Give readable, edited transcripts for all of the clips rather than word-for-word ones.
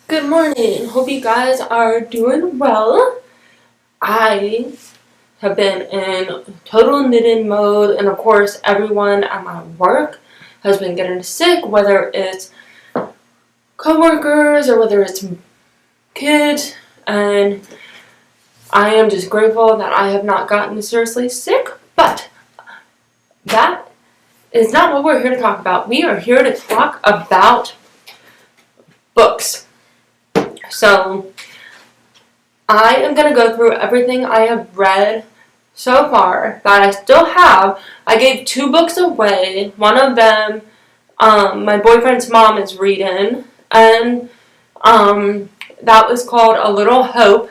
Good morning. Hope you guys are doing well. I have been in total knitting mode, and of course, everyone at my work has been getting sick, whether it's coworkers or whether it's kids, and I am just grateful that I have not gotten seriously sick, but that is not what we're here to talk about. We are here to talk about books. So, I am going to go through everything I have read so far that I still have. I gave 2 books away. One of them, my boyfriend's mom is reading, and that was called A Little Hope,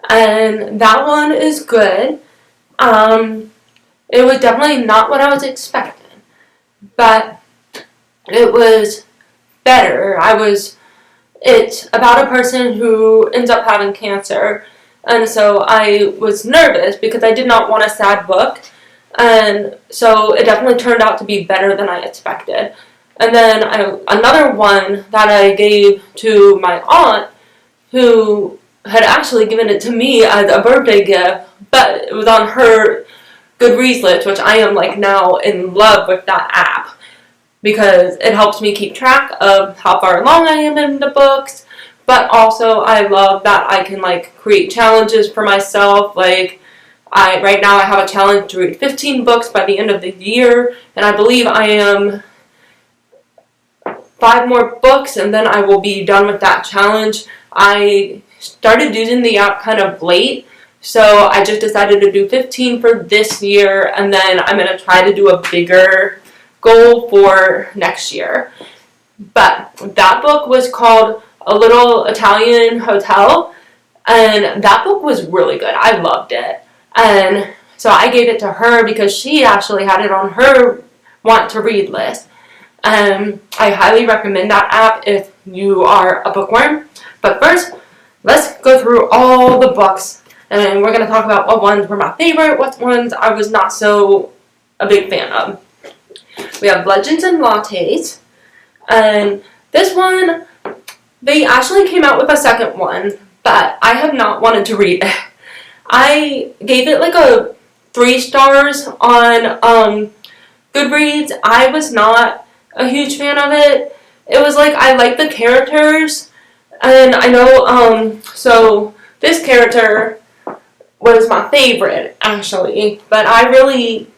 and that one is good. It was definitely not what I was expecting, but it was better. It's about a person who ends up having cancer, and so I was nervous because I did not want a sad book, and so it definitely turned out to be better than I expected. And then another one that I gave to my aunt, who had actually given it to me as a birthday gift, but it was on her Goodreads list, which I am now in love with that app, because it helps me keep track of how far along I am in the books, but also I love that I can create challenges for myself. Right now I have a challenge to read 15 books by the end of the year, and I believe I am 5 more books and then I will be done with that challenge. I started using the app kind of late, so I just decided to do 15 for this year, and then I'm going to try to do a bigger goal for next year. But that book was called A Little Italian Hotel, and that book was really good. I loved it, and so I gave it to her because she actually had it on her want to read list. I highly recommend that app if you are a bookworm. But first, let's go through all the books, and we're going to talk about what ones were my favorite, what ones I was not so a big fan of. We have Legends and Lattes, and this one, they actually came out with a second one, but I have not wanted to read it. I gave it a 3 stars on Goodreads. I was not a huge fan of it. It was I liked the characters, and I know, so this character was my favorite, actually, but I really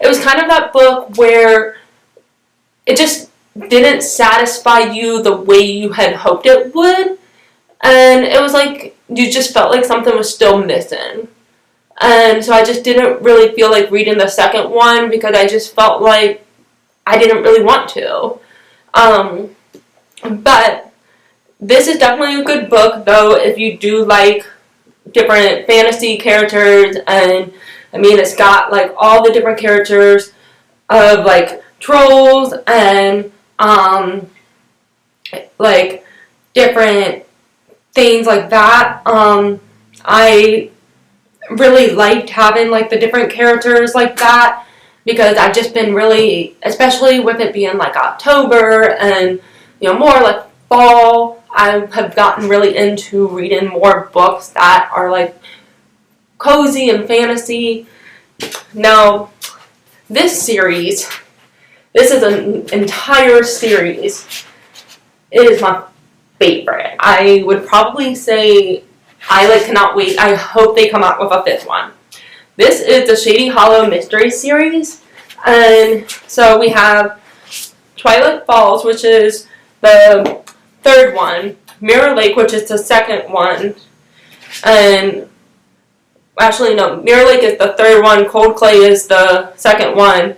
it was kind of that book where it just didn't satisfy you the way you had hoped it would, and it was you just felt like something was still missing, and so I just didn't really feel like reading the second one because I just felt like I didn't really want to. But this is definitely a good book, though, if you do like different fantasy characters, and it's got all the different characters of trolls and different things like that. I really liked having the different characters like that, because I've just been really, especially with it being October and more fall, I have gotten really into reading more books that are cozy and fantasy. Now, this is an entire series. It is my favorite. I would probably say I cannot wait. I hope they come out with a 5th one. This is the Shady Hollow Mystery Series, and so we have Twilight Falls, which is the 3rd one, Mirror Lake, which is the 2nd one, and actually no, Mirror Lake is the 3rd one, Cold Clay is the 2nd one,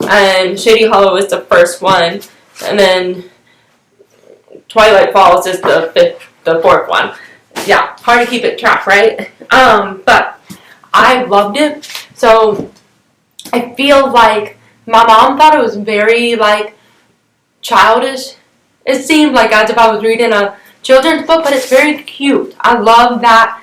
and Shady Hollow is the 1st one, and then Twilight Falls is the 4th one. Yeah, hard to keep it track, right? But I loved it. So I feel like my mom thought it was very childish. It seemed as if I was reading a children's book, but it's very cute. I love that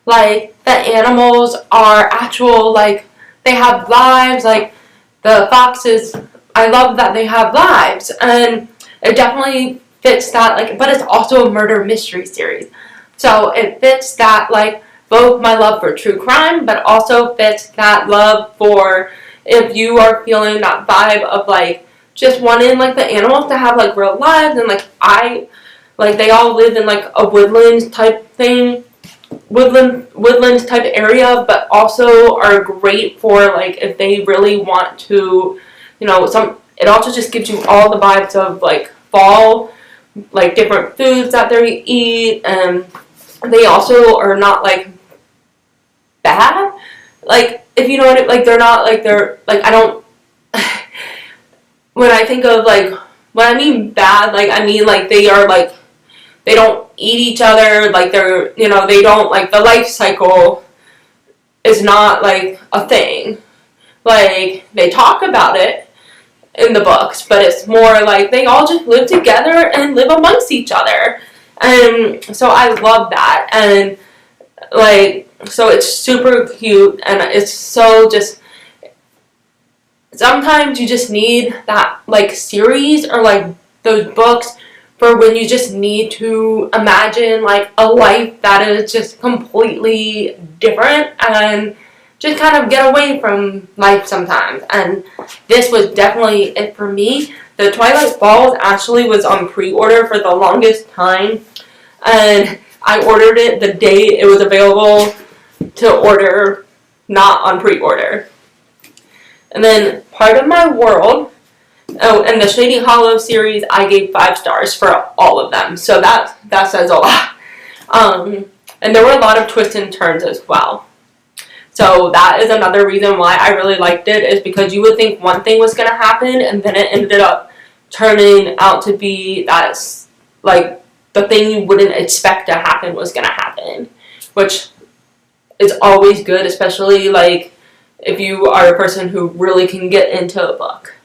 the animals are actual, they have lives, the foxes. I love that they have lives, and it definitely fits that, like, but it's also a murder mystery series. So it fits that, like, both my love for true crime, but also fits that love for if you are feeling that vibe of, like, just wanting, like, the animals to have, like, real lives, and, like, they all live in, like, a woodland type thing, woodlands type area, but also are great for, like, if they really want to, it also just gives you all the vibes of, like, fall, like, different foods that they eat, and they also are not, like, bad, like, if you know what like, they're not, like, they're, like, I don't, when I think of, like, when I mean bad, like, I mean, like, they are, like, they don't eat each other, like, they're, they don't, like, the life cycle is not, like, a thing. Like, they talk about it in the books, but it's more like they all just live together and live amongst each other. And so I love that. And, like, so it's super cute, and it's so just, sometimes you just need that, like, series or, like, those books for when you just need to imagine, like, a life that is just completely different and just kind of get away from life sometimes. And this was definitely it for me. The Twilight Falls actually was on pre-order for the longest time, and I ordered it the day it was available to order, not on pre-order. And then Part of My World, oh, and the Shady Hollow series, I gave 5 stars for all of them. So that says a lot. And there were a lot of twists and turns as well. So that is another reason why I really liked it, is because you would think one thing was going to happen, and then it ended up turning out to be that's, like, the thing you wouldn't expect to happen was going to happen. Which is always good, especially, like, if you are a person who really can get into a book.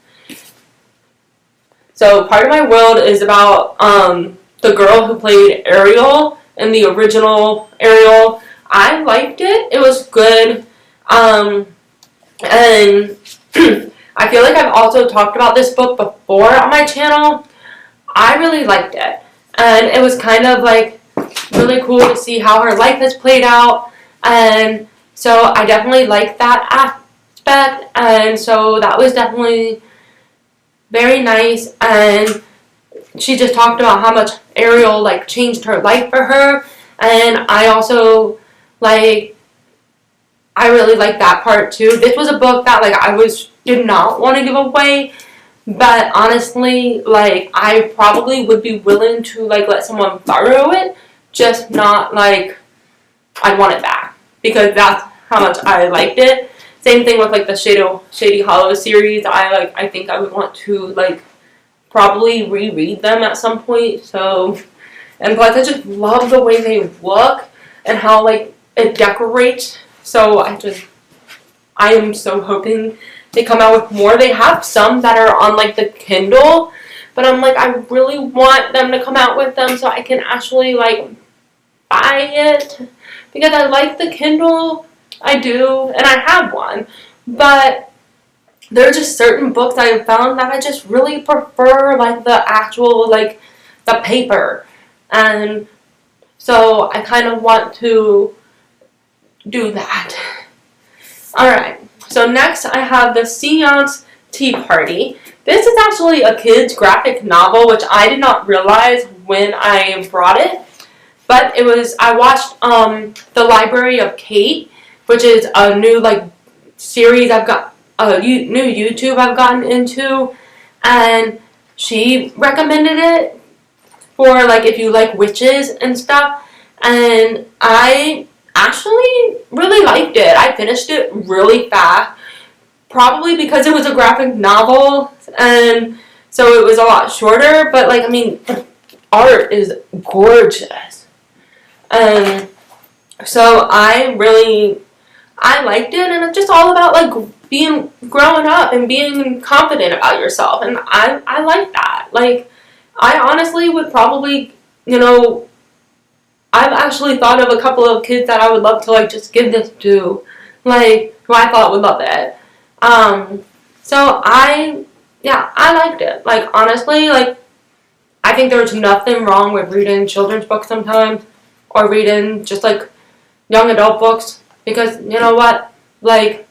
So Part of My World is about the girl who played Ariel in the original Ariel. I liked it. It was good. And I feel like I've also talked about this book before on my channel. I really liked it. And it was kind of, like, really cool to see how her life has played out. And so I definitely liked that aspect. And so that was definitely very nice. And she just talked about how much Ariel, like, changed her life for her. And I also, like, I really liked that part too. This was a book that, like, did not want to give away, but honestly, like, I probably would be willing to, like, let someone borrow it, just not, like, I'd want it back, because that's how much I liked it. Same thing with, like, the Shady Hollow series. I think I would want to, like, probably reread them at some point. So, and plus I just love the way they look and how, like, it decorates. So I am so hoping they come out with more. They have some that are on, like, the Kindle, but I'm like, I really want them to come out with them so I can actually, like, buy it, because I like the Kindle. I do, and I have one, but there are just certain books I have found that I just really prefer, like, the actual, like, the paper. And so I kind of want to do that. Alright, so next I have the Seance Tea Party. This is actually a kid's graphic novel, which I did not realize when I brought it. But I watched The Library of Kate, which is a new, like, series I've got, new YouTube I've gotten into. And she recommended it for, like, if you like witches and stuff. And I actually really liked it. I finished it really fast, probably because it was a graphic novel, and so it was a lot shorter, but, like, I mean, the art is gorgeous. And so I liked it, and it's just all about, like, growing up and being confident about yourself, and I like that. Like, I honestly would probably, I've actually thought of a couple of kids that I would love to, like, just give this to, like, who I thought would love it. So I liked it. Like, honestly, like, I think there's nothing wrong with reading children's books sometimes, or reading just like young adult books, because you know what, like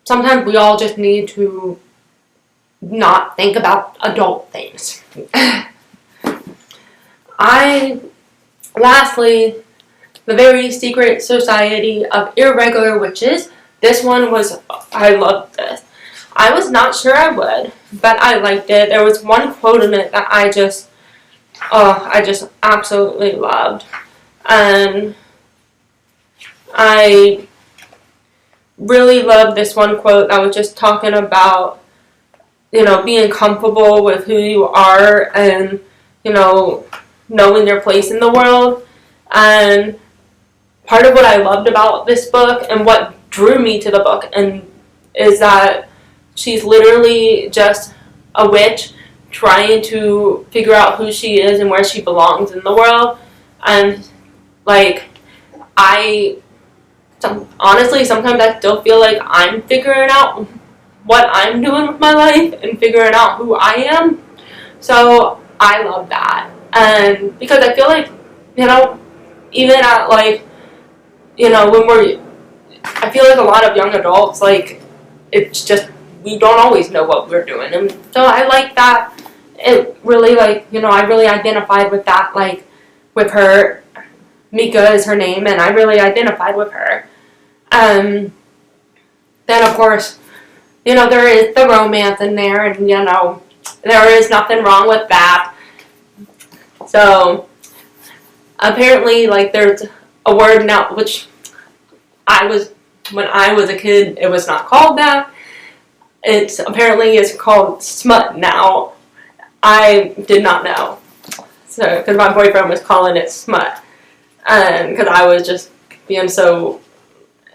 sometimes we all just need to not think about adult things. Lastly, The Very Secret Society of Irregular Witches. This one was, I loved this. I was not sure I would, but I liked it. There was one quote in it that I just absolutely loved. And I really loved this one quote that was just talking about, being comfortable with who you are and, knowing your place in the world. And part of what I loved about this book and what drew me to the book is that she's literally just a witch trying to figure out who she is and where she belongs in the world. And like, honestly, sometimes I still feel like I'm figuring out what I'm doing with my life and figuring out who I am. So I love that. And because I feel like, even at like, I feel like a lot of young adults, like, it's just, we don't always know what we're doing. And so I like that. It really, like, I really identified with that, like, with her. Mika is her name, and I really identified with her. Then, of course, there is the romance in there, and, there is nothing wrong with that. So, apparently, like, there's a word now, which when I was a kid, it was not called that. Apparently it's called smut now. I did not know. So, because my boyfriend was calling it smut. And because I was just being so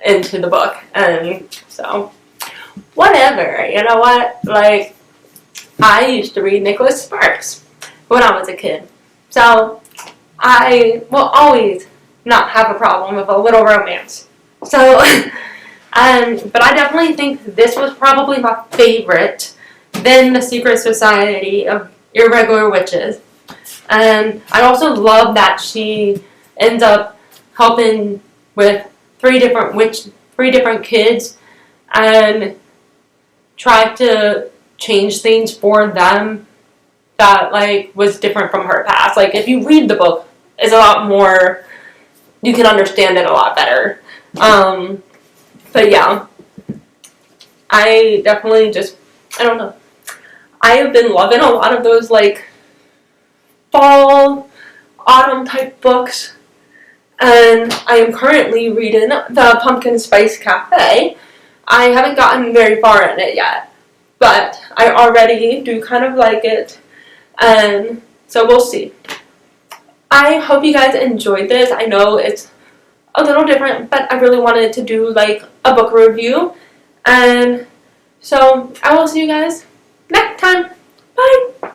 into the book. And so, whatever. You know what? Like, I used to read Nicholas Sparks when I was a kid. So, I will always not have a problem with a little romance. So, but I definitely think this was probably my favorite than The Secret Society of Irregular Witches. And I also love that she ends up helping with three different kids and try to change things for them that, like, was different from her past. Like, if you read the book, it's a lot more, you can understand it a lot better. But yeah, I definitely I don't know. I have been loving a lot of those, like, fall, autumn type books. And I am currently reading The Pumpkin Spice Cafe. I haven't gotten very far in it yet, but I already do kind of like it. And so we'll see. I hope you guys enjoyed this. I know it's a little different, but I really wanted to do, like, a book review. And so I will see you guys next time. Bye!